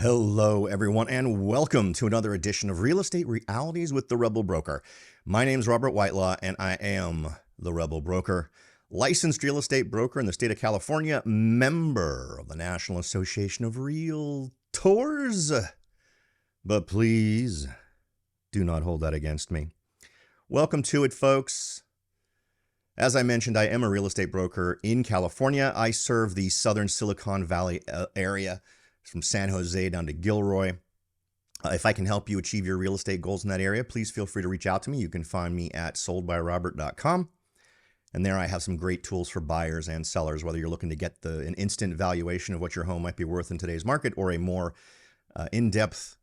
Hello, everyone, and welcome to another edition of Real Estate Realities with the Rebel Broker. My name is Robert Whitelaw, and I am the Rebel Broker, licensed real estate broker in the state of California, member of the National Association of Realtors. But please do not hold that against me. Welcome to it, folks. As I mentioned, I am a real estate broker in California. I serve the southern Silicon Valley area, from San Jose down to Gilroy. If I can help you achieve your real estate goals in that area, please feel free to reach out to me. You can find me at soldbyrobert.com. And there I have some great tools for buyers and sellers, whether you're looking to get an instant valuation of what your home might be worth in today's market or a more in-depth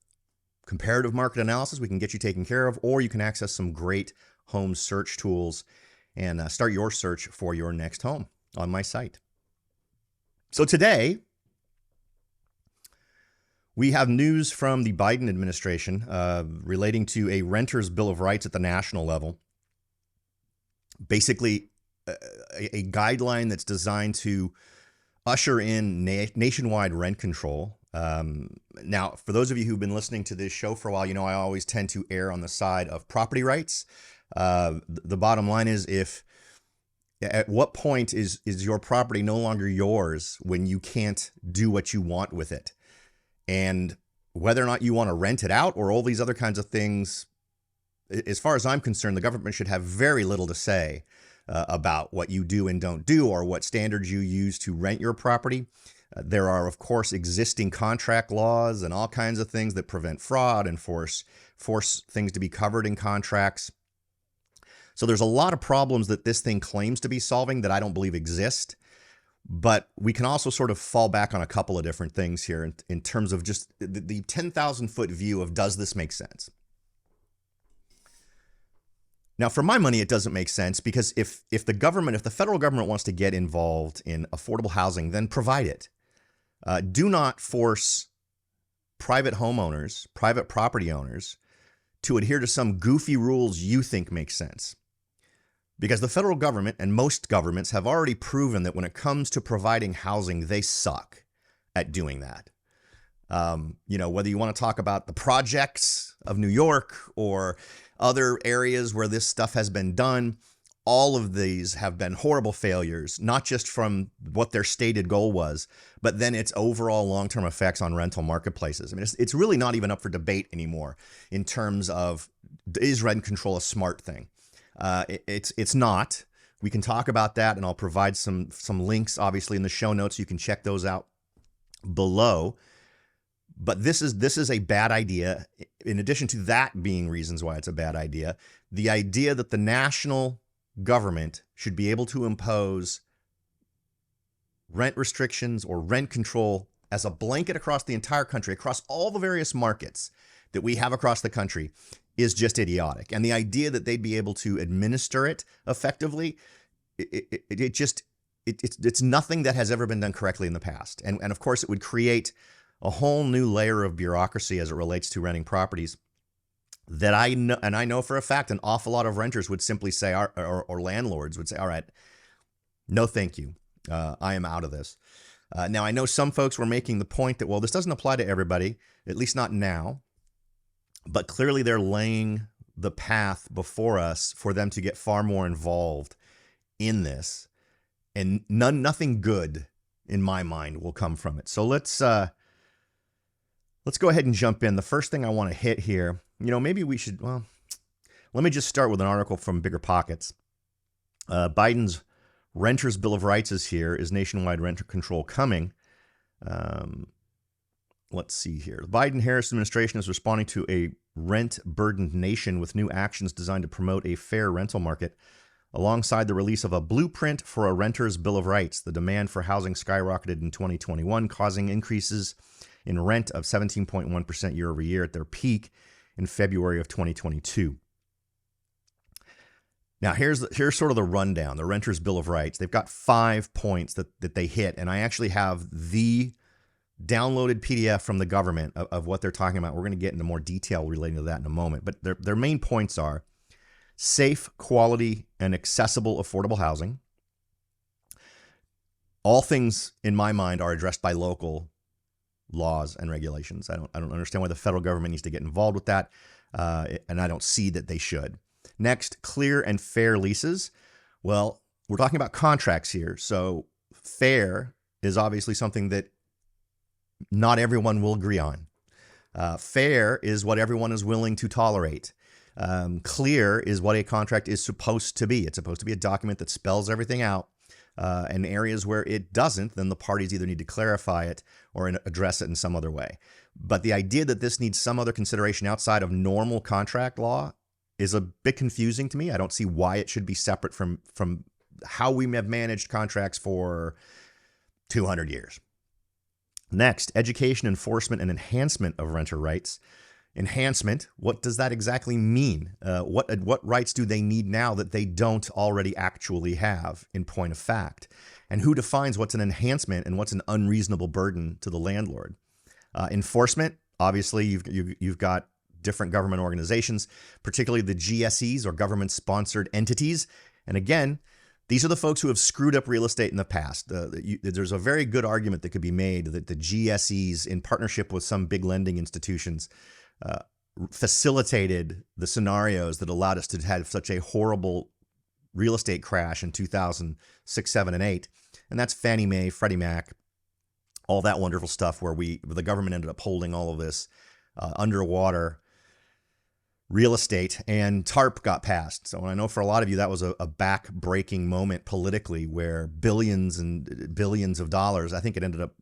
comparative market analysis we can get you taken care of, or you can access some great home search tools and start your search for your next home on my site. So today, we have news from the Biden administration relating to a renter's bill of rights at the national level. Basically, a guideline that's designed to usher in nationwide rent control. Now, for those of you who've been listening to this show for a while, you know I always tend to err on the side of property rights. The bottom line is, at what point is your property no longer yours when you can't do what you want with it? And whether or not you want to rent it out or all these other kinds of things, as far as I'm concerned, the government should have very little to say about what you do and don't do or what standards you use to rent your property. There are, of course, existing contract laws and all kinds of things that prevent fraud and force things to be covered in contracts. So there's a lot of problems that this thing claims to be solving that I don't believe exist. But we can also sort of fall back on a couple of different things here in terms of just the 10,000-foot view of, does this make sense? Now, for my money, it doesn't make sense, because if the federal government wants to get involved in affordable housing, then provide it. Do not force private homeowners, private property owners, to adhere to some goofy rules you think make sense. Because the federal government and most governments have already proven that when it comes to providing housing, they suck at doing that. Whether you want to talk about the projects of New York or other areas where this stuff has been done, all of these have been horrible failures, not just from what their stated goal was, but then its overall long-term effects on rental marketplaces. I mean, it's really not even up for debate anymore in terms of, is rent control a smart thing? It's not. We can talk about that, and I'll provide some links, obviously, in the show notes. You can check those out below. But this is a bad idea. In addition to that being reasons why it's a bad idea, the idea that the national government should be able to impose rent restrictions or rent control as a blanket across the entire country, across all the various markets that we have across the country, is just idiotic. And the idea that they'd be able to administer it effectively, it's nothing that has ever been done correctly in the past. And of course, it would create a whole new layer of bureaucracy as it relates to renting properties that I know for a fact an awful lot of renters would simply say, or landlords would say, all right, no thank you. I am out of this. Now, I know some folks were making the point that, well, this doesn't apply to everybody, at least not now. But clearly they're laying the path before us for them to get far more involved in this. And nothing good, in my mind, will come from it. So let's go ahead and jump in. The first thing I want to hit here, maybe we should, let me just start with an article from BiggerPockets. Biden's Renter's Bill of Rights is here. Is nationwide renter control coming? Let's see here. The Biden-Harris administration is responding to a rent-burdened nation with new actions designed to promote a fair rental market. Alongside the release of a blueprint for a renter's bill of rights, the demand for housing skyrocketed in 2021, causing increases in rent of 17.1% year over year at their peak in February of 2022. Now, here's sort of the rundown, the renter's bill of rights. They've got 5 points that they hit, and I actually have the downloaded PDF from the government of what they're talking about. We're going to get into more detail relating to that in a moment. But their main points are safe, quality, and accessible affordable housing. All things, in my mind, are addressed by local laws and regulations. I don't understand why the federal government needs to get involved with that, and I don't see that they should. Next, clear and fair leases. Well, we're talking about contracts here, so fair is obviously something that not everyone will agree on. Fair is what everyone is willing to tolerate. Clear is what a contract is supposed to be. It's supposed to be a document that spells everything out. And areas where it doesn't, then the parties either need to clarify it or address it in some other way. But the idea that this needs some other consideration outside of normal contract law is a bit confusing to me. I don't see why it should be separate from how we have managed contracts for 200 years. Next, education, enforcement, and enhancement of renter rights. Enhancement, what does that exactly mean? What rights do they need now that they don't already actually have in point of fact? And who defines what's an enhancement and what's an unreasonable burden to the landlord? Enforcement, obviously, you've got different government organizations, particularly the GSEs or government-sponsored entities. And again, these are the folks who have screwed up real estate in the past. There's a very good argument that could be made that the GSEs, in partnership with some big lending institutions, facilitated the scenarios that allowed us to have such a horrible real estate crash in 2006, 7, and 8. And that's Fannie Mae, Freddie Mac, all that wonderful stuff where the government ended up holding all of this underwater real estate, and TARP got passed. So I know for a lot of you that was a back-breaking moment politically where billions and billions of dollars, I think it ended up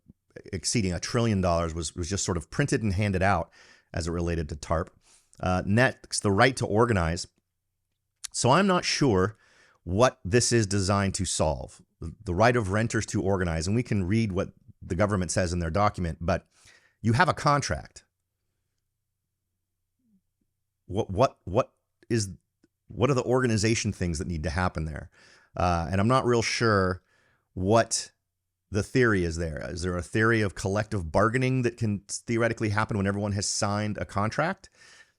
exceeding $1 trillion, was just sort of printed and handed out as it related to TARP. Next, the right to organize. So I'm not sure what this is designed to solve. The right of renters to organize, and we can read what the government says in their document, but you have a contract. What are the organization things that need to happen there? And I'm not real sure what the theory is there. Is there a theory of collective bargaining that can theoretically happen when everyone has signed a contract?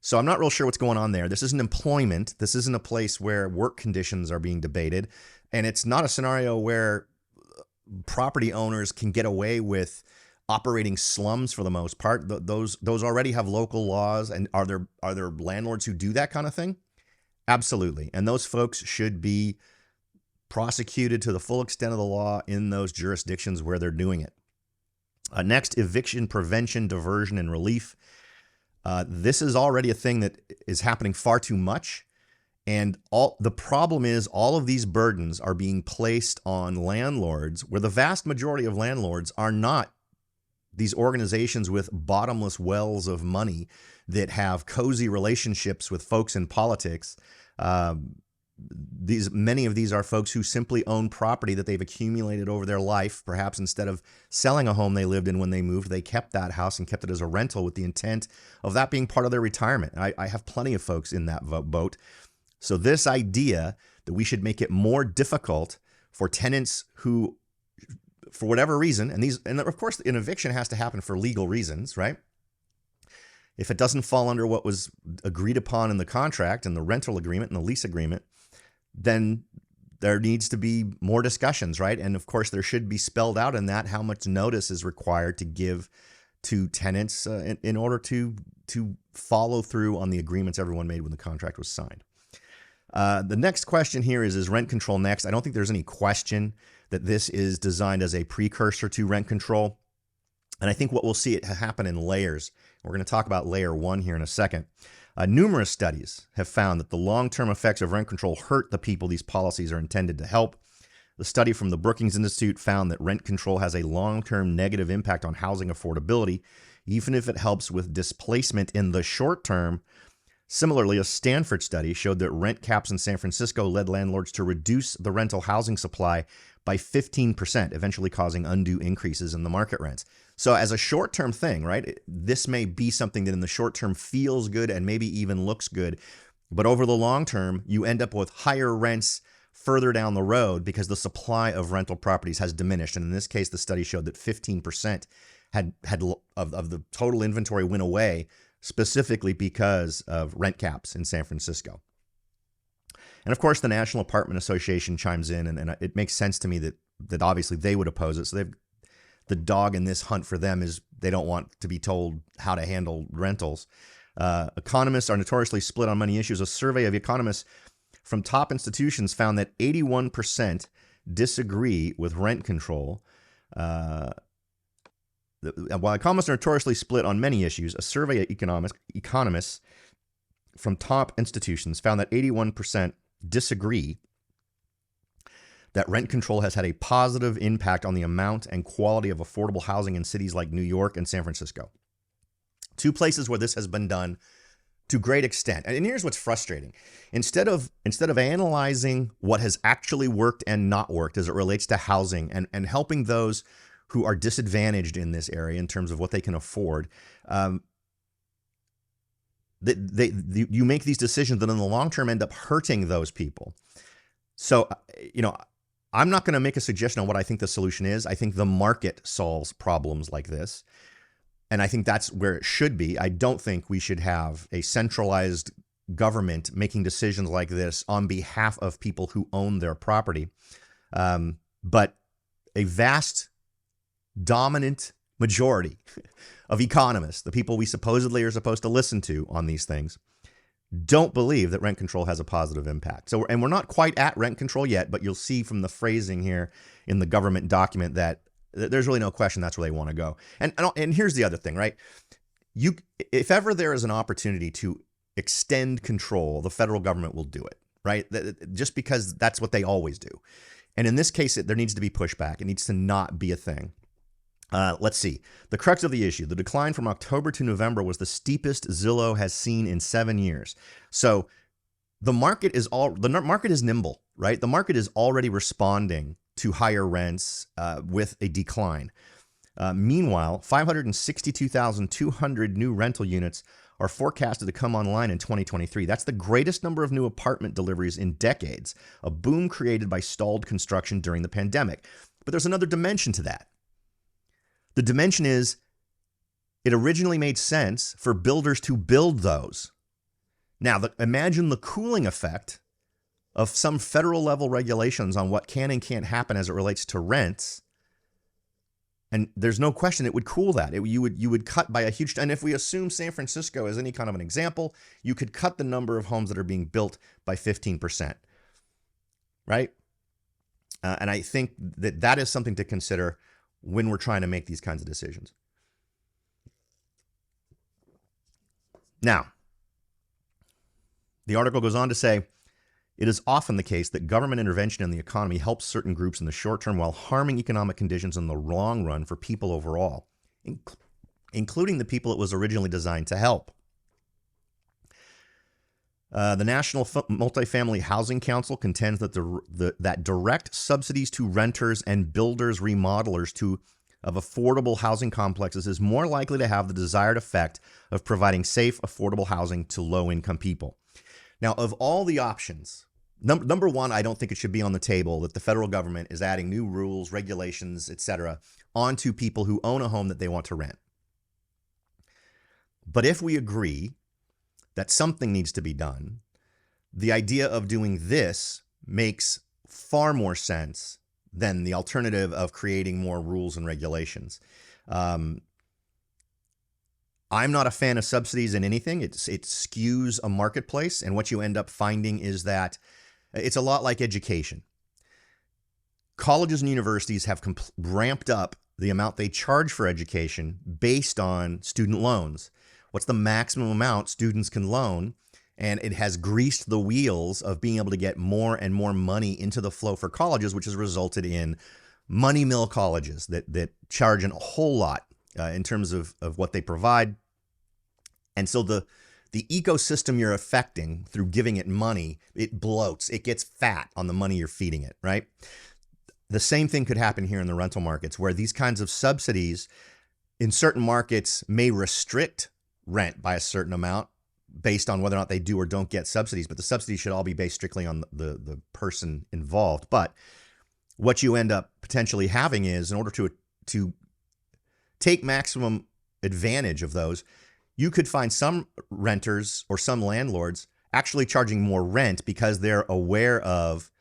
So I'm not real sure what's going on there. This isn't employment. This isn't a place where work conditions are being debated. And it's not a scenario where property owners can get away with operating slums for the most part. Those already have local laws. And are there landlords who do that kind of thing? Absolutely. And those folks should be prosecuted to the full extent of the law in those jurisdictions where they're doing it. Next, eviction prevention, diversion, and relief. This is already a thing that is happening far too much. And the problem is all of these burdens are being placed on landlords, where the vast majority of landlords are not these organizations with bottomless wells of money that have cozy relationships with folks in politics. Many of these are folks who simply own property that they've accumulated over their life. Perhaps instead of selling a home they lived in when they moved, they kept that house and kept it as a rental with the intent of that being part of their retirement. I have plenty of folks in that boat. So this idea that we should make it more difficult for tenants who, for whatever reason, and of course an eviction has to happen for legal reasons, right? If it doesn't fall under what was agreed upon in the contract and the rental agreement and the lease agreement, then there needs to be more discussions, right? And of course, there should be spelled out in that how much notice is required to give to tenants in order to follow through on the agreements everyone made when the contract was signed. The next question here is rent control next? I don't think there's any question that this is designed as a precursor to rent control. And I think what we'll see it happen in layers. We're going to talk about layer 1 here in a second. Numerous studies have found that the long-term effects of rent control hurt the people these policies are intended to help. The study from the Brookings Institute found that rent control has a long-term negative impact on housing affordability, even if it helps with displacement in the short term. Similarly, a Stanford study showed that rent caps in San Francisco led landlords to reduce the rental housing supply by 15%, eventually causing undue increases in the market rents. So as a short-term thing, right, this may be something that in the short term feels good and maybe even looks good, but over the long term, you end up with higher rents further down the road because the supply of rental properties has diminished. And in this case, the study showed that 15% of the total inventory went away specifically because of rent caps in San Francisco. And of course, the National Apartment Association chimes in, and it makes sense to me that obviously they would oppose it. So the dog in this hunt for them is they don't want to be told how to handle rentals. Economists are notoriously split on many issues. A survey of economists from top institutions found that 81% disagree with rent control. While economists are notoriously split on many issues, a survey of economists from top institutions found that 81% disagree that rent control has had a positive impact on the amount and quality of affordable housing in cities like New York and San Francisco. Two places where this has been done to great extent. And here's what's frustrating. Instead of analyzing what has actually worked and not worked as it relates to housing and helping those who are disadvantaged in this area in terms of what they can afford, you make these decisions that in the long term end up hurting those people. So, I'm not going to make a suggestion on what I think the solution is. I think the market solves problems like this. And I think that's where it should be. I don't think we should have a centralized government making decisions like this on behalf of people who own their property. But a vast, dominant majority of economists, the people we supposedly are supposed to listen to on these things, don't believe that rent control has a positive impact. And we're not quite at rent control yet, but you'll see from the phrasing here in the government document that there's really no question that's where they want to go. And here's the other thing, right? If ever there is an opportunity to extend control, the federal government will do it, right? Just because that's what they always do. And in this case, there needs to be pushback. It needs to not be a thing. Let's see. The crux of the issue, the decline from October to November was the steepest Zillow has seen in 7 years. So the market is nimble, right? The market is already responding to higher rents with a decline. Meanwhile, 562,200 new rental units are forecasted to come online in 2023. That's the greatest number of new apartment deliveries in decades, a boom created by stalled construction during the pandemic. But there's another dimension to that. The dimension is it originally made sense for builders to build those. Now, imagine the cooling effect of some federal level regulations on what can and can't happen as it relates to rents. And there's no question it would cool that. You would cut by a huge, and if we assume San Francisco as any kind of an example, you could cut the number of homes that are being built by 15%, right? And I think that is something to consider when we're trying to make these kinds of decisions. Now, the article goes on to say, it is often the case that government intervention in the economy helps certain groups in the short term while harming economic conditions in the long run for people overall, including the people it was originally designed to help. The National Multifamily Housing Council contends that that direct subsidies to renters and builders, remodelers of affordable housing complexes is more likely to have the desired effect of providing safe, affordable housing to low-income people. Now, of all the options, number one, I don't think it should be on the table that the federal government is adding new rules, regulations, etc., onto people who own a home that they want to rent. But if we agree that something needs to be done, the idea of doing this makes far more sense than the alternative of creating more rules and regulations. I'm not a fan of subsidies in anything. It skews a marketplace, and what you end up finding is that it's a lot like education. Colleges and universities have ramped up the amount they charge for education based on student loans. What's the maximum amount students can loan? And it has greased the wheels of being able to get more and more money into the flow for colleges, which has resulted in money mill colleges that charge a whole lot in terms of what they provide. And so the ecosystem you're affecting through giving it money, it bloats, it gets fat on the money you're feeding it, right? The same thing could happen here in the rental markets, where these kinds of subsidies in certain markets may restrict rent by a certain amount based on whether or not they do or don't get subsidies, but the subsidies should all be based strictly on the person involved. But what you end up potentially having is, in order to take maximum advantage of those, you could find some renters or some landlords actually charging more rent because they're aware of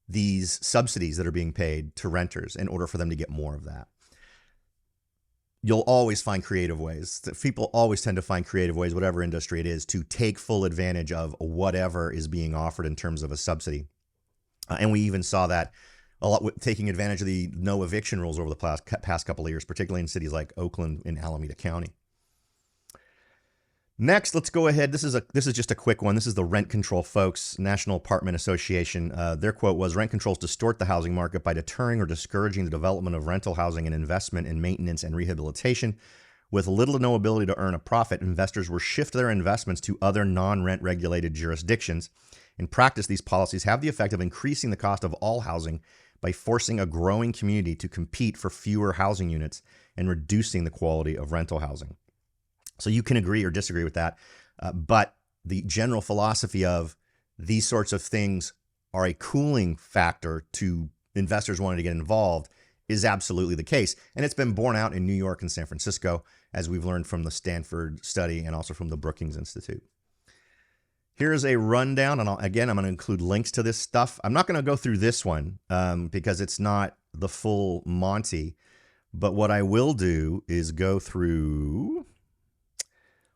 these subsidies that are being paid to renters in order for them to get more of that. you'll always find creative ways. People always tend to find creative ways, whatever industry it is, to take full advantage of whatever is being offered in terms of a subsidy. And we even saw that a lot with taking advantage of the no eviction rules over the past couple of years, particularly in cities like Oakland and Alameda County. Next, let's go ahead. This is just a quick one. This is the Rent Control folks, National Apartment Association. Their quote was, "Rent controls distort the housing market by deterring or discouraging the development of rental housing and investment in maintenance and rehabilitation. With little to no ability to earn a profit, investors will shift their investments to other non-rent regulated jurisdictions. In practice, these policies have the effect of increasing the cost of all housing by forcing a growing community to compete for fewer housing units and reducing the quality of rental housing." So you can agree or disagree with that, but the general philosophy of these sorts of things are a cooling factor to investors wanting to get involved is absolutely the case. And it's been borne out in New York and San Francisco, as we've learned from the Stanford study and also from the Brookings Institute. Here's a rundown, and again, I'm going to include links to this stuff. I'm not going to go through this one because it's not the full Monty, but what I will do is go through...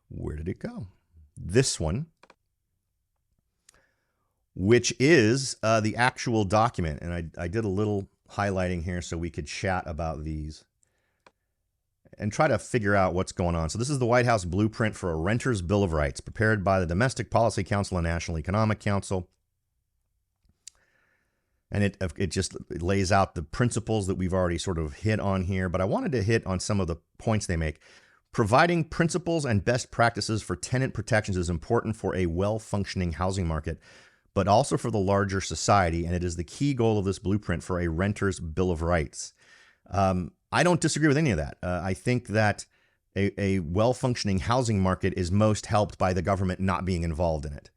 Where did it go? This one, which is the actual document. And I did a little highlighting here so we could chat about these and try to figure out what's going on. So this is the White House blueprint for a renter's Bill of Rights, prepared by the Domestic Policy Council and National Economic Council. And it just lays out the principles that we've already sort of hit on here. But I wanted to hit on some of the points they make. Providing principles and best practices for tenant protections is important for a well-functioning housing market, but also for the larger society, and it is the key goal of this blueprint for a renter's Bill of Rights. I don't disagree with any of that. I think that a well-functioning housing market is most helped by the government not being involved in it.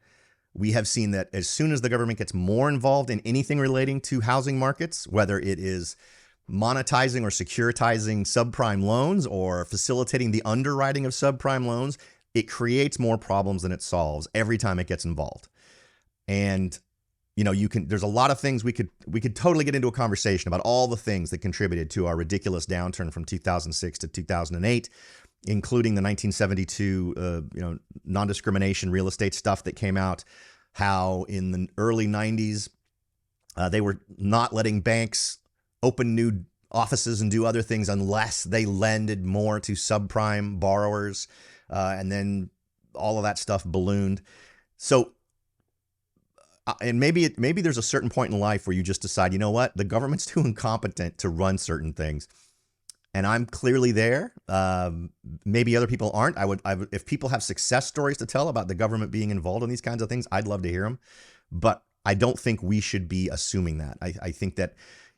We have seen that as soon as the government gets more involved in anything relating to housing markets, whether it is monetizing or securitizing subprime loans or facilitating the underwriting of subprime loans, it creates more problems than it solves every time it gets involved. And there's a lot of things we could totally get into a conversation about all the things that contributed to our ridiculous downturn from 2006 to 2008, including the 1972 non-discrimination real estate stuff that came out, how in the early 90s they were not letting banks open new offices and do other things unless they lended more to subprime borrowers. And then all of that stuff ballooned. So, and maybe there's a certain point in life where you just decide, you know what, the government's too incompetent to run certain things. And I'm clearly there. Maybe other people aren't. I would, if people have success stories to tell about the government being involved in these kinds of things, I'd love to hear them. But I don't think we should be assuming that. I think that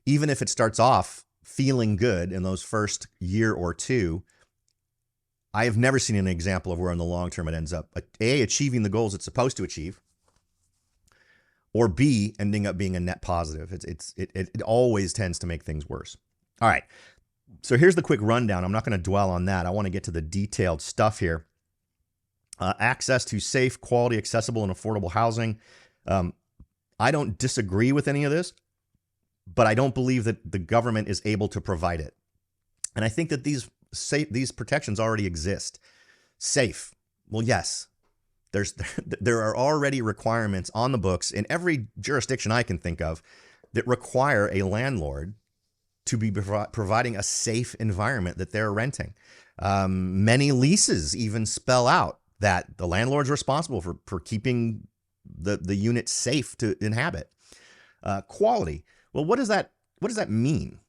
even if it starts off feeling good in those first year or two, I have never seen an example of where in the long term it ends up A, achieving the goals it's supposed to achieve, or B, ending up being a net positive. It always tends to make things worse. All right. So here's the quick rundown. I'm not going to dwell on that. I want to get to the detailed stuff here. Access to safe, quality, accessible, and affordable housing. I don't disagree with any of this, but I don't believe that the government is able to provide it. And I think that these protections already exist. Safe. Well, yes. There are already requirements on the books in every jurisdiction I can think of that require a landlord to be providing a safe environment that they're renting. Many leases even spell out that the landlord's responsible for keeping the unit safe to inhabit. Quality. Well, what does that mean?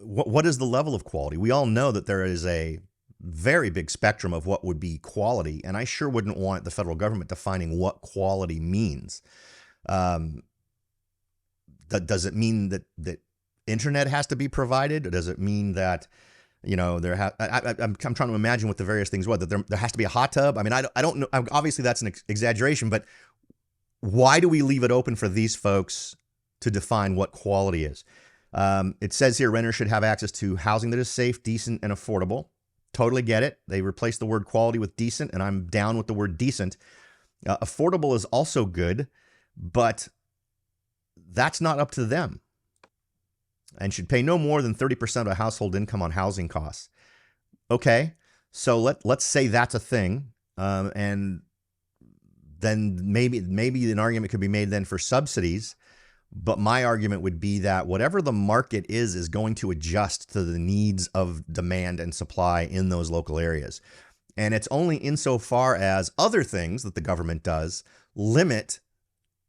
What is the level of quality? We all know that there is a very big spectrum of what would be quality, and I sure wouldn't want the federal government defining what quality means. Does it mean that internet has to be provided? Or does it mean that I'm trying to imagine what the various things were. That there has to be a hot tub. I mean, I don't know. Obviously, that's an exaggeration, but why do we leave it open for these folks to define what quality is? It says here, renters should have access to housing that is safe, decent, and affordable. Totally get it. They replaced the word quality with decent, and I'm down with the word decent. Affordable is also good, but that's not up to them. and should pay no more than 30% of a household income on housing costs. Okay, so let's say that's a thing, and then maybe an argument could be made then for subsidies. But my argument would be that whatever the market is going to adjust to the needs of demand and supply in those local areas. And it's only insofar as other things that the government does limit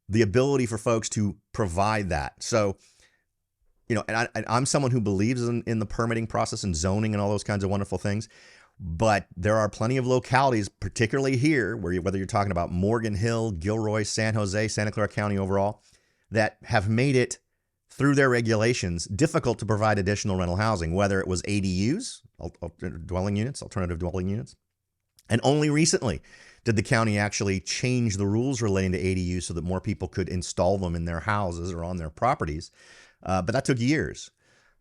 the ability for folks to provide that. So, and I'm someone who believes in the permitting process and zoning and all those kinds of wonderful things. But there are plenty of localities, particularly here, whether you're talking about Morgan Hill, Gilroy, San Jose, Santa Clara County overall, that have made it through their regulations difficult to provide additional rental housing, whether it was ADUs, alternative dwelling units. And only recently did the county actually change the rules relating to ADUs so that more people could install them in their houses or on their properties. But that took years.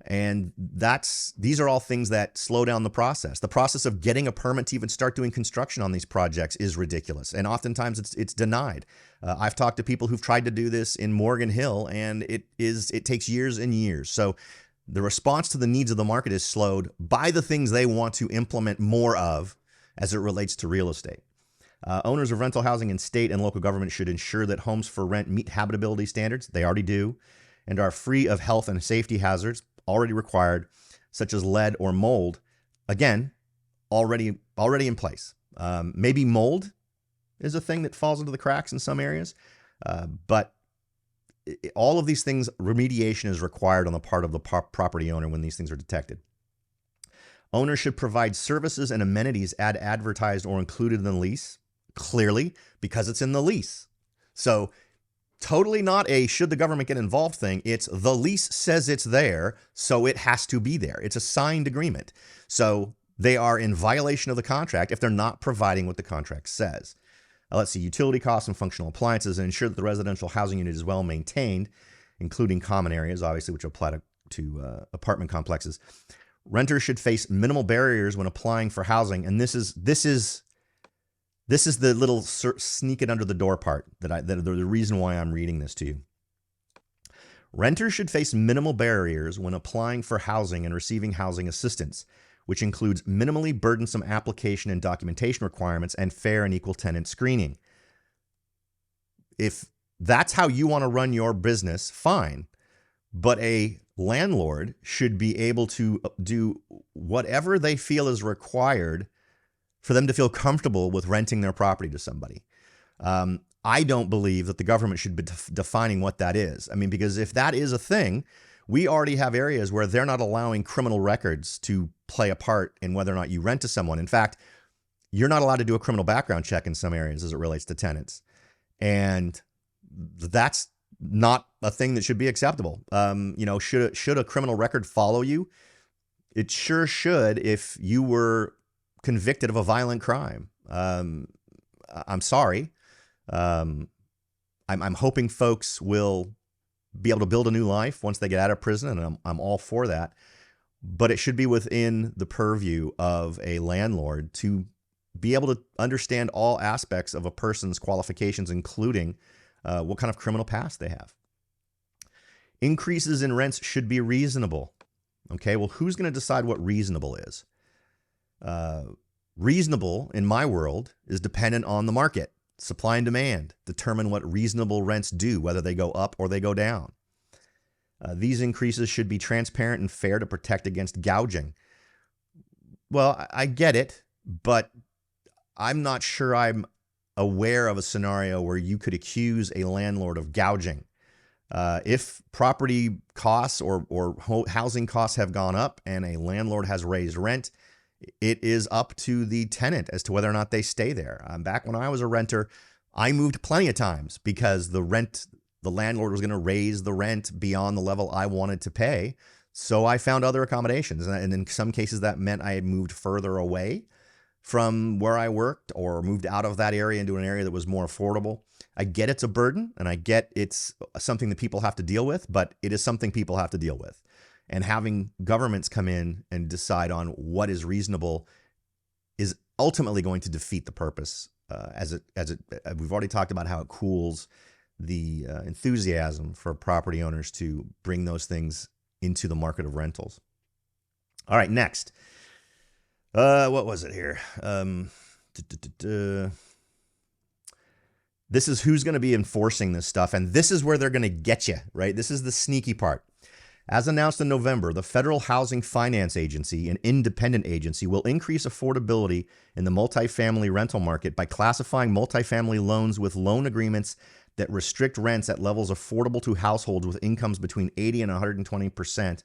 And these are all things that slow down the process. The process of getting a permit to even start doing construction on these projects is ridiculous. And oftentimes it's denied. I've talked to people who've tried to do this in Morgan Hill, and it takes years and years. So the response to the needs of the market is slowed by the things they want to implement more of as it relates to real estate. Owners of rental housing in state and local government should ensure that homes for rent meet habitability standards. They already do, and are free of health and safety hazards already required, such as lead or mold. Again, already in place. Maybe mold is a thing that falls into the cracks in some areas, but all of these things, remediation is required on the part of the property owner when these things are detected. Owners should provide services and amenities advertised or included in the lease, clearly, because it's in the lease. So totally not a should the government get involved thing. It's the lease says it's there, so it has to be there. It's a signed agreement. So they are in violation of the contract if they're not providing what the contract says. Let's see, utility costs and functional appliances, and ensure that the residential housing unit is well maintained, including common areas, obviously, which apply to apartment complexes. Renters should face minimal barriers when applying for housing, and this is the little sneak it under the door part that the reason why I'm reading this to you. Renters should face minimal barriers when applying for housing and receiving housing assistance, which includes minimally burdensome application and documentation requirements and fair and equal tenant screening. If that's how you want to run your business, fine. But a landlord should be able to do whatever they feel is required for them to feel comfortable with renting their property to somebody. I don't believe that the government should be defining what that is. I mean, because if that is a thing, we already have areas where they're not allowing criminal records to play a part in whether or not you rent to someone. In fact, you're not allowed to do a criminal background check in some areas as it relates to tenants. And that's not a thing that should be acceptable. Should a criminal record follow you? It sure should if you were convicted of a violent crime. I'm sorry. I'm hoping folks will be able to build a new life once they get out of prison, and I'm all for that. But it should be within the purview of a landlord to be able to understand all aspects of a person's qualifications, including what kind of criminal past they have. Increases in rents should be reasonable. Okay, well, who's going to decide what reasonable is? Reasonable, in my world, is dependent on the market. Supply and demand determine what reasonable rents do, whether they go up or they go down. These increases should be transparent and fair to protect against gouging. Well, I get it, but I'm not sure I'm aware of a scenario where you could accuse a landlord of gouging. If property costs or housing costs have gone up and a landlord has raised rent, it is up to the tenant as to whether or not they stay there. Back when I was a renter, I moved plenty of times because the landlord was going to raise the rent beyond the level I wanted to pay. So I found other accommodations. And in some cases, that meant I had moved further away from where I worked or moved out of that area into an area that was more affordable. I get it's a burden, and I get it's something that people have to deal with, but it is something people have to deal with. And having governments come in and decide on what is reasonable is ultimately going to defeat the purpose. We've already talked about how it cools the enthusiasm for property owners to bring those things into the market of rentals. All right, next. What was it here? This is who's going to be enforcing this stuff, and this is where they're going to get you, right? This is the sneaky part. As announced in November, the Federal Housing Finance Agency, an independent agency, will increase affordability in the multifamily rental market by classifying multifamily loans with loan agreements that restrict rents at levels affordable to households with incomes between 80 and 120%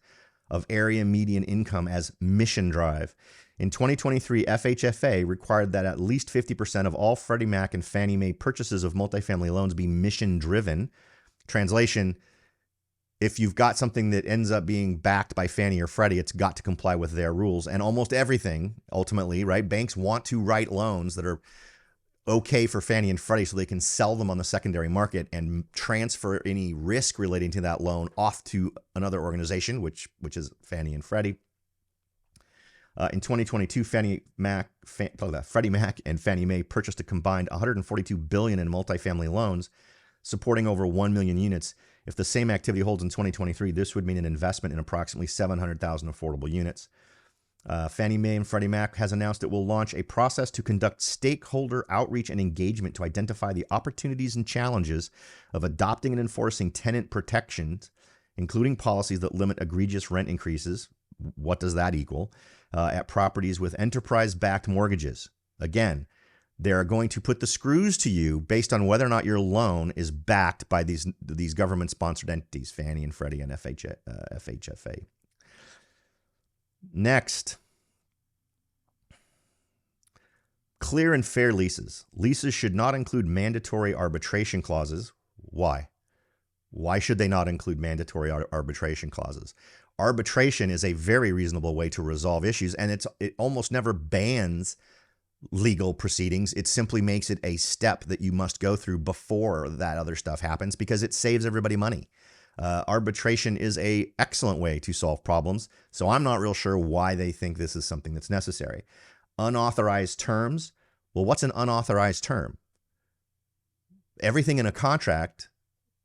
of area median income as mission drive. In 2023, FHFA required that at least 50% of all Freddie Mac and Fannie Mae purchases of multifamily loans be mission-driven. Translation, if you've got something that ends up being backed by Fannie or Freddie, it's got to comply with their rules. And almost everything, ultimately, right? Banks want to write loans that are okay for Fannie and Freddie so they can sell them on the secondary market and transfer any risk relating to that loan off to another organization, which is Fannie and Freddie. In 2022, Freddie Mac and Fannie Mae purchased a combined $142 billion in multifamily loans, supporting over 1 million units. If the same activity holds in 2023, this would mean an investment in approximately 700,000 affordable units. Fannie Mae and Freddie Mac has announced it will launch a process to conduct stakeholder outreach and engagement to identify the opportunities and challenges of adopting and enforcing tenant protections, including policies that limit egregious rent increases. What does that equal? At properties with enterprise-backed mortgages. Again, they're going to put the screws to you based on whether or not your loan is backed by these government-sponsored entities, Fannie and Freddie and FHFA. Next, clear and fair leases. Leases should not include mandatory arbitration clauses. Why? Why should they not include mandatory arbitration clauses? Arbitration is a very reasonable way to resolve issues, and it almost never bans legal proceedings. It simply makes it a step that you must go through before that other stuff happens because it saves everybody money. Arbitration is an excellent way to solve problems, so I'm not real sure why they think this is something that's necessary. Unauthorized terms. Well, what's an unauthorized term? Everything in a contract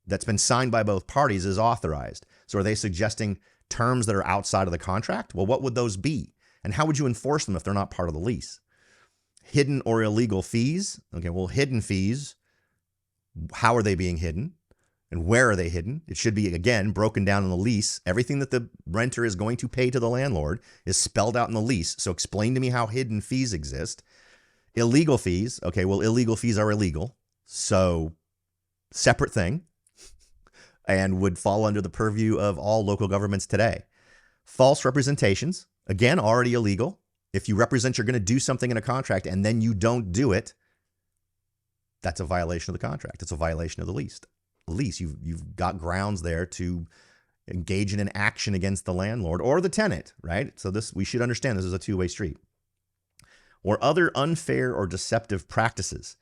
that's been signed by both parties is authorized. So are they suggesting terms that are outside of the contract? Well, what would those be? And how would you enforce them if they're not part of the lease? Hidden or illegal fees. Okay, well, hidden fees, how are they being hidden? And where are they hidden? It should be, again, broken down in the lease. Everything that the renter is going to pay to the landlord is spelled out in the lease. So explain to me how hidden fees exist. Illegal fees. Okay, well, illegal fees are illegal. So separate thing. And would fall under the purview of all local governments today. False representations, again, already illegal. If you represent you're going to do something in a contract and then you don't do it, that's a violation of the contract. It's a violation of the lease. You've got grounds there to engage in an action against the landlord or the tenant, right? So we should understand this is a two-way street. Or other unfair or deceptive practices.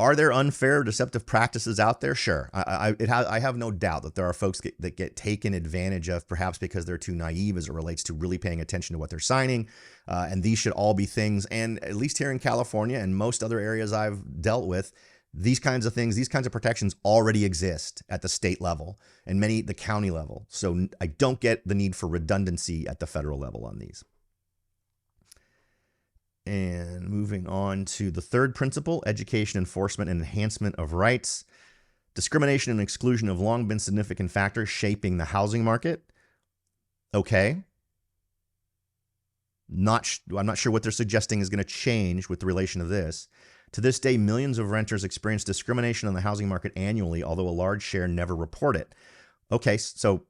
Are there unfair or deceptive practices out there? Sure. I have no doubt that there are folks that get taken advantage of, perhaps because they're too naive as it relates to really paying attention to what they're signing. And these should all be things, and at least here in California and most other areas I've dealt with, these kinds of things, these kinds of protections already exist at the state level and the county level. So I don't get the need for redundancy at the federal level on these. And moving on to the third principle, education, enforcement, and enhancement of rights. Discrimination and exclusion have long been significant factors shaping the housing market. Okay. I'm not sure what they're suggesting is going to change with the relation to this. To this day, millions of renters experience discrimination on the housing market annually, although a large share never report it. Okay, so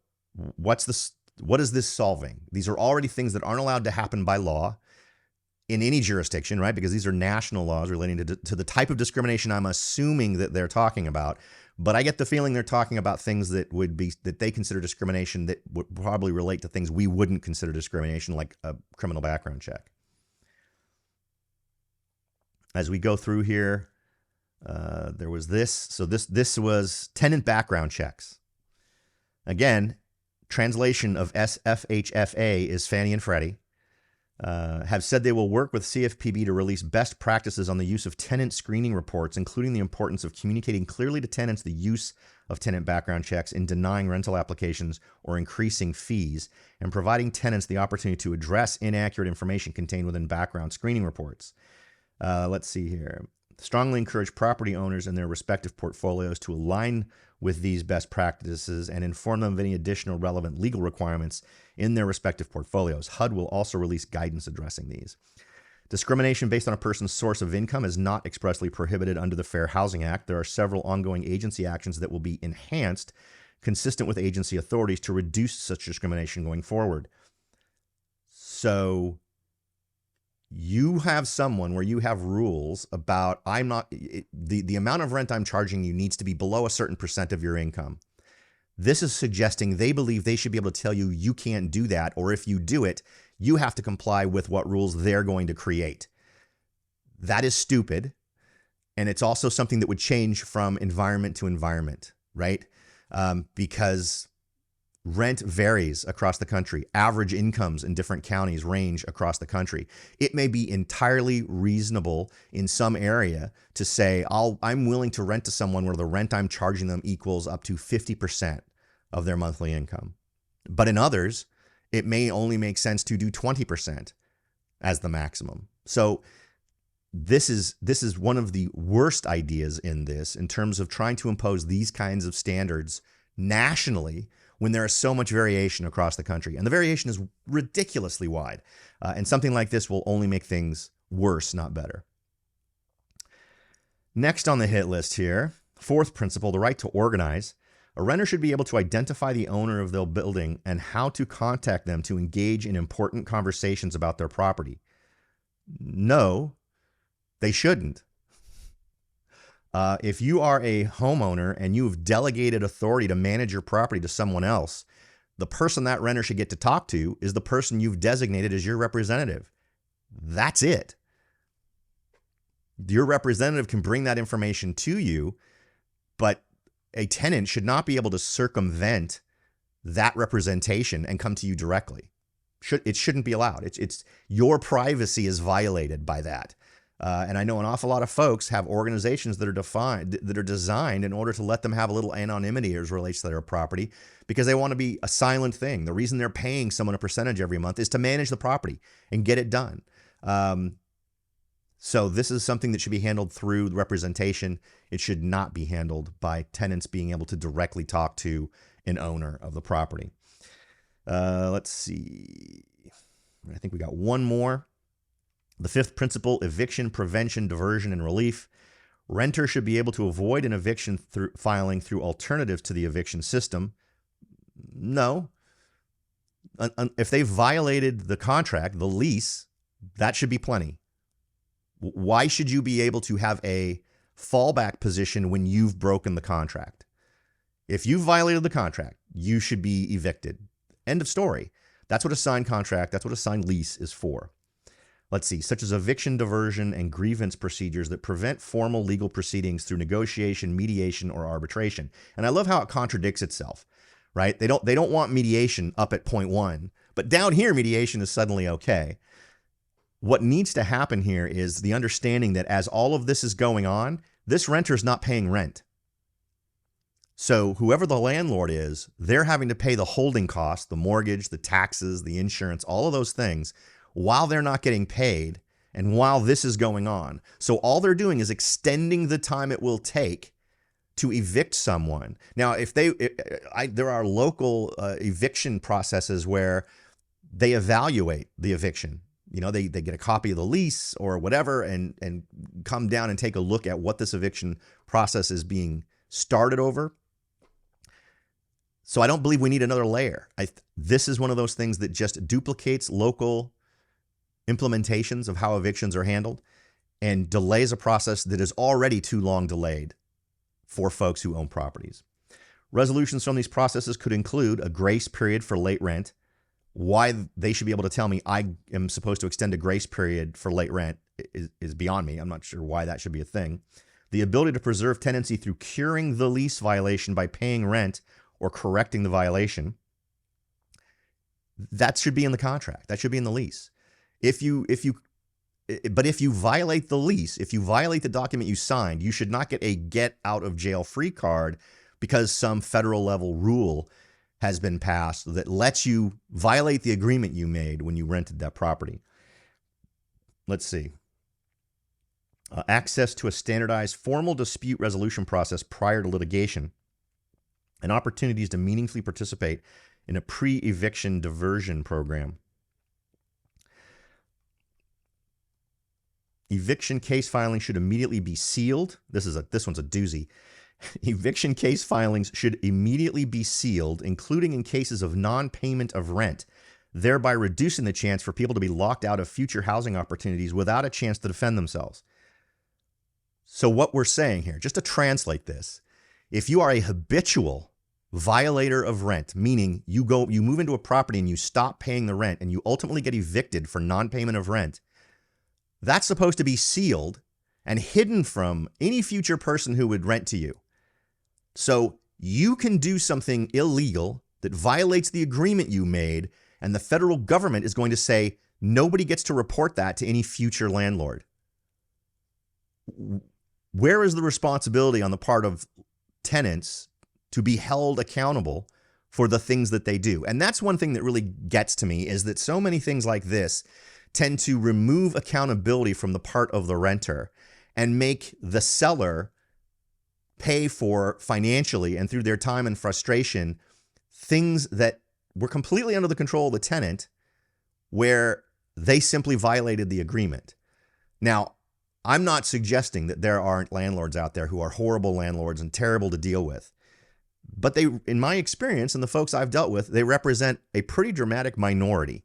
what is this solving? These are already things that aren't allowed to happen by law in any jurisdiction, right? Because these are national laws relating to the type of discrimination I'm assuming that they're talking about. But I get the feeling they're talking about things that they consider discrimination that would probably relate to things we wouldn't consider discrimination, like a criminal background check. As we go through here, there was this. So this was tenant background checks. Again, translation of SFHFA is Fannie and Freddie. have said they will work with CFPB to release best practices on the use of tenant screening reports, including the importance of communicating clearly to tenants the use of tenant background checks in denying rental applications or increasing fees, and providing tenants the opportunity to address inaccurate information contained within background screening reports. Let's see here. Strongly encourage property owners in their respective portfolios to align with these best practices and inform them of any additional relevant legal requirements in their respective portfolios. HUD will also release guidance addressing these. Discrimination based on a person's source of income is not expressly prohibited under the Fair Housing Act. There are several ongoing agency actions that will be enhanced, consistent with agency authorities, to reduce such discrimination going forward. So you have someone where you have rules about the amount of rent I'm charging you needs to be below a certain percent of your income. This is suggesting they believe they should be able to tell you you can't do that, or if you do it, you have to comply with what rules they're going to create. That is stupid. And it's also something that would change from environment to environment, right? Because rent varies across the country. Average incomes in different counties range across the country. It may be entirely reasonable in some area to say, I'm willing to rent to someone where the rent I'm charging them equals up to 50% of their monthly income. But in others, it may only make sense to do 20% as the maximum. So this is one of the worst ideas in this, in terms of trying to impose these kinds of standards nationally when there is so much variation across the country. And the variation is ridiculously wide. And something like this will only make things worse, not better. Next on the hit list here, fourth principle, the right to organize. A renter should be able to identify the owner of their building and how to contact them to engage in important conversations about their property. No, they shouldn't. If you are a homeowner and you've delegated authority to manage your property to someone else, the person that renter should get to talk to is the person you've designated as your representative. That's it. Your representative can bring that information to you, but a tenant should not be able to circumvent that representation and come to you directly. It shouldn't be allowed. It's your privacy is violated by that. And I know an awful lot of folks have organizations that are designed in order to let them have a little anonymity as relates to their property, because they want to be a silent thing. The reason they're paying someone a percentage every month is to manage the property and get it done. So this is something that should be handled through representation. It should not be handled by tenants being able to directly talk to an owner of the property. Let's see. I think we got one more. The fifth principle, eviction prevention, diversion, and relief. Renters should be able to avoid an eviction filing through alternatives to the eviction system. No. If they violated the contract, the lease, that should be plenty. Why should you be able to have a fallback position when you've broken the contract? If you violated the contract, you should be evicted. End of story. That's what a signed contract, that's what a signed lease is for. Let's see, such as eviction, diversion, and grievance procedures that prevent formal legal proceedings through negotiation, mediation, or arbitration. And I love how it contradicts itself, right? They don't want mediation up at point one, but down here, mediation is suddenly okay. What needs to happen here is the understanding that as all of this is going on, this renter is not paying rent. So whoever the landlord is, they're having to pay the holding costs, the mortgage, the taxes, the insurance, all of those things, while they're not getting paid and while this is going on. So all they're doing is extending the time it will take to evict someone. Now, there are local eviction processes where they evaluate the eviction. You know, they get a copy of the lease or whatever and come down and take a look at what this eviction process is being started over. So I don't believe we need another layer. This is one of those things that just duplicates local implementations of how evictions are handled and delays a process that is already too long delayed for folks who own properties. Resolutions from these processes could include a grace period for late rent. Why they should be able to tell me I am supposed to extend a grace period for late rent is beyond me. I'm not sure why that should be a thing. The ability to preserve tenancy through curing the lease violation by paying rent or correcting the violation. That should be in the contract. That should be in the lease. But if you violate the lease, if you violate the document you signed, you should not get a get out of jail free card because some federal level rule has been passed that lets you violate the agreement you made when you rented that property. Let's see. Access to a standardized formal dispute resolution process prior to litigation, and opportunities to meaningfully participate in a pre-eviction diversion program. Eviction case filings should immediately be sealed. This one's a doozy. Eviction case filings should immediately be sealed, including in cases of non-payment of rent, thereby reducing the chance for people to be locked out of future housing opportunities without a chance to defend themselves. So what we're saying here, just to translate this, if you are a habitual violator of rent, meaning you move into a property and you stop paying the rent and you ultimately get evicted for non-payment of rent, that's supposed to be sealed and hidden from any future person who would rent to you. So you can do something illegal that violates the agreement you made, and the federal government is going to say nobody gets to report that to any future landlord. Where is the responsibility on the part of tenants to be held accountable for the things that they do? And that's one thing that really gets to me, is that so many things like this tend to remove accountability from the part of the renter and make the seller pay for financially and through their time and frustration things that were completely under the control of the tenant, where they simply violated the agreement. Now, I'm not suggesting that there aren't landlords out there who are horrible landlords and terrible to deal with. But they, in my experience and the folks I've dealt with, they represent a pretty dramatic minority.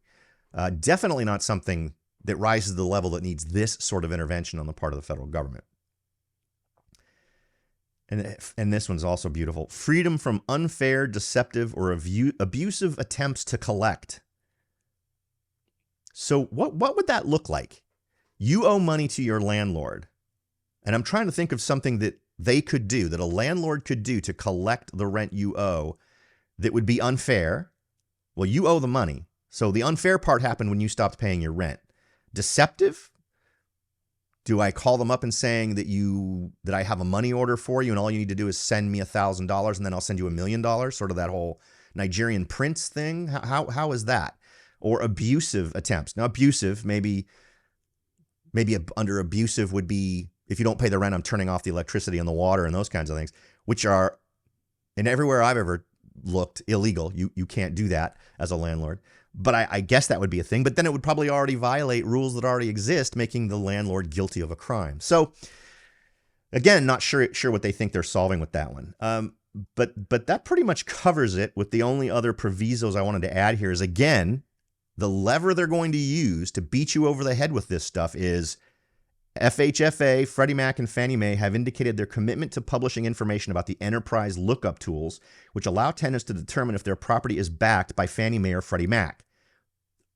Definitely not something that rises to the level that needs this sort of intervention on the part of the federal government. And this one's also beautiful. Freedom from unfair, deceptive, or abusive attempts to collect. So what would that look like? You owe money to your landlord. And I'm trying to think of something that they could do, that a landlord could do to collect the rent you owe that would be unfair. Well, you owe the money. So the unfair part happened when you stopped paying your rent. Deceptive? Do I call them up and saying that I have a money order for you and all you need to do is send me $1,000 and then I'll send you $1 million? Sort of that whole Nigerian prince thing. How is that? Or abusive attempts. Now, abusive, maybe under abusive would be, if you don't pay the rent, I'm turning off the electricity and the water and those kinds of things, which are, in everywhere I've ever looked, illegal. You can't do that as a landlord. But I guess that would be a thing. But then it would probably already violate rules that already exist, making the landlord guilty of a crime. So again, not sure what they think they're solving with that one. But that pretty much covers it. With the only other provisos I wanted to add here is, again, the lever they're going to use to beat you over the head with this stuff is FHFA, Freddie Mac, and Fannie Mae have indicated their commitment to publishing information about the enterprise lookup tools, which allow tenants to determine if their property is backed by Fannie Mae or Freddie Mac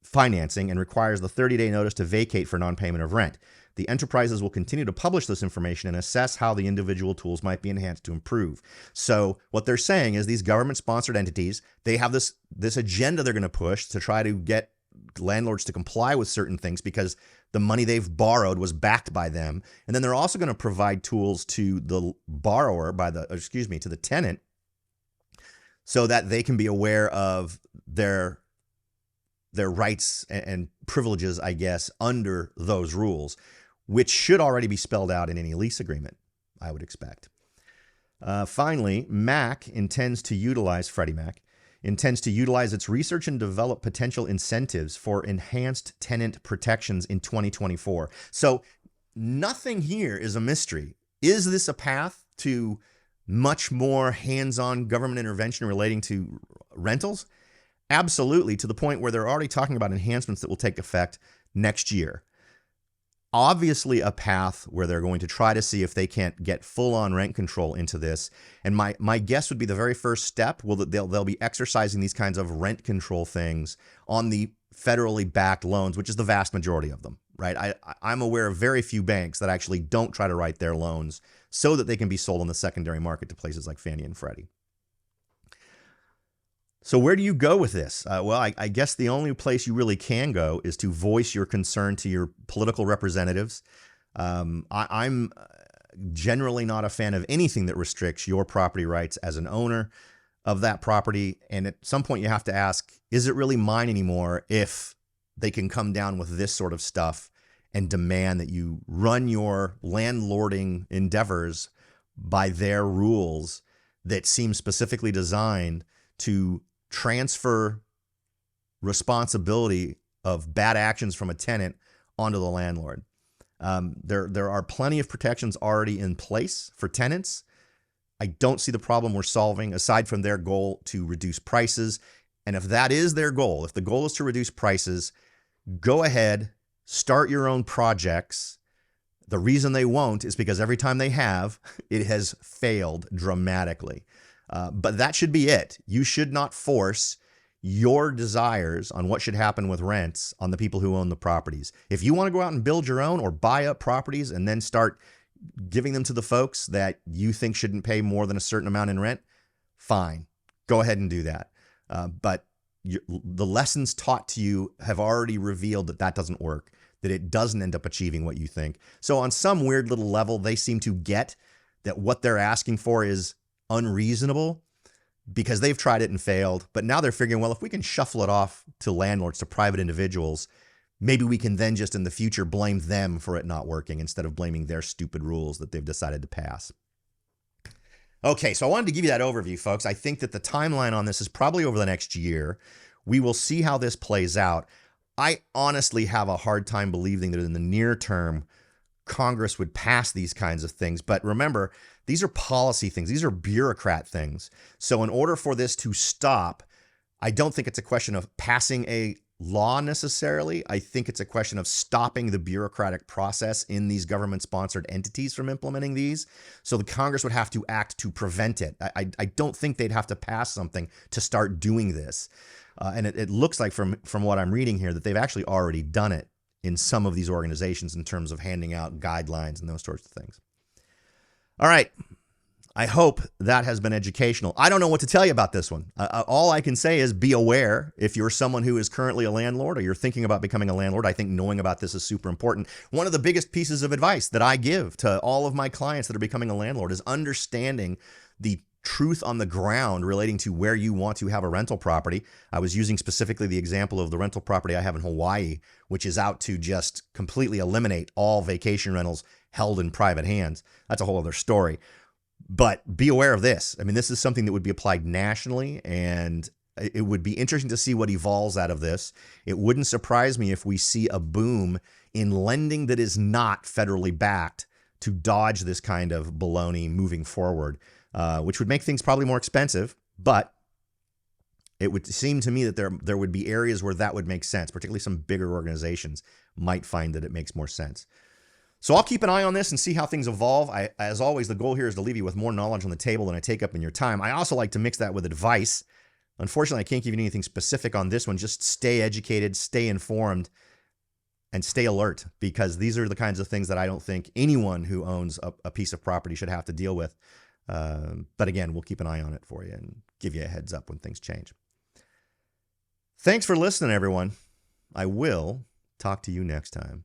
financing and requires the 30-day notice to vacate for non-payment of rent. The enterprises will continue to publish this information and assess how the individual tools might be enhanced to improve. So what they're saying is these government-sponsored entities, they have this agenda they're going to push to try to get landlords to comply with certain things because the money they've borrowed was backed by them. And then they're also going to provide tools to the borrower to the tenant, so that they can be aware of their rights and privileges, I guess, under those rules, which should already be spelled out in any lease agreement, I would expect. Finally, Freddie Mac intends to utilize its research and develop potential incentives for enhanced tenant protections in 2024. So nothing here is a mystery. Is this a path to much more hands-on government intervention relating to rentals? Absolutely, to the point where they're already talking about enhancements that will take effect next year. Obviously a path where they're going to try to see if they can't get full-on rent control into this. And my guess would be the very first step will that they'll be exercising these kinds of rent control things on the federally backed loans, which is the vast majority of them, right? I'm aware of very few banks that actually don't try to write their loans so that they can be sold on the secondary market to places like Fannie and Freddie. So where do you go with this? Well, I guess the only place you really can go is to voice your concern to your political representatives. I'm generally not a fan of anything that restricts your property rights as an owner of that property. And at some point you have to ask, is it really mine anymore if they can come down with this sort of stuff and demand that you run your landlording endeavors by their rules that seem specifically designed to transfer responsibility of bad actions from a tenant onto the landlord. There are plenty of protections already in place for tenants. I don't see the problem we're solving aside from their goal to reduce prices. And if that is their goal, if the goal is to reduce prices, go ahead, start your own projects. The reason they won't is because every time they have, it has failed dramatically. But that should be it. You should not force your desires on what should happen with rents on the people who own the properties. If you want to go out and build your own or buy up properties and then start giving them to the folks that you think shouldn't pay more than a certain amount in rent, fine. Go ahead and do that. But the lessons taught to you have already revealed that that doesn't work, that it doesn't end up achieving what you think. So on some weird little level, they seem to get that what they're asking for is unreasonable because they've tried it and failed. But now they're figuring, well, if we can shuffle it off to landlords, to private individuals, maybe we can then just in the future blame them for it not working instead of blaming their stupid rules that they've decided to pass. Okay, so I wanted to give you that overview, folks. I think that the timeline on this is probably over the next year. We will see how this plays out. I honestly have a hard time believing that in the near term, Congress would pass these kinds of things. But remember, these are policy things. These are bureaucrat things. So in order for this to stop, I don't think it's a question of passing a law necessarily. I think it's a question of stopping the bureaucratic process in these government-sponsored entities from implementing these. So the Congress would have to act to prevent it. I don't think they'd have to pass something to start doing this. And it looks like from what I'm reading here that they've actually already done it in some of these organizations in terms of handing out guidelines and those sorts of things. All right. I hope that has been educational. I don't know what to tell you about this one. All I can say is be aware if you're someone who is currently a landlord or you're thinking about becoming a landlord. I think knowing about this is super important. One of the biggest pieces of advice that I give to all of my clients that are becoming a landlord is understanding the truth on the ground relating to where you want to have a rental property. I was using specifically the example of the rental property I have in Hawaii, which is out to just completely eliminate all vacation rentals held in private hands. That's a whole other story. But be aware of this. I mean, this is something that would be applied nationally, and it would be interesting to see what evolves out of this. It wouldn't surprise me if we see a boom in lending that is not federally backed to dodge this kind of baloney moving forward, which would make things probably more expensive. But it would seem to me that there would be areas where that would make sense, particularly some bigger organizations might find that it makes more sense. So I'll keep an eye on this and see how things evolve. As always, the goal here is to leave you with more knowledge on the table than I take up in your time. I also like to mix that with advice. Unfortunately, I can't give you anything specific on this one. Just stay educated, stay informed, and stay alert, because these are the kinds of things that I don't think anyone who owns a piece of property should have to deal with. But again, we'll keep an eye on it for you and give you a heads up when things change. Thanks for listening, everyone. I will talk to you next time.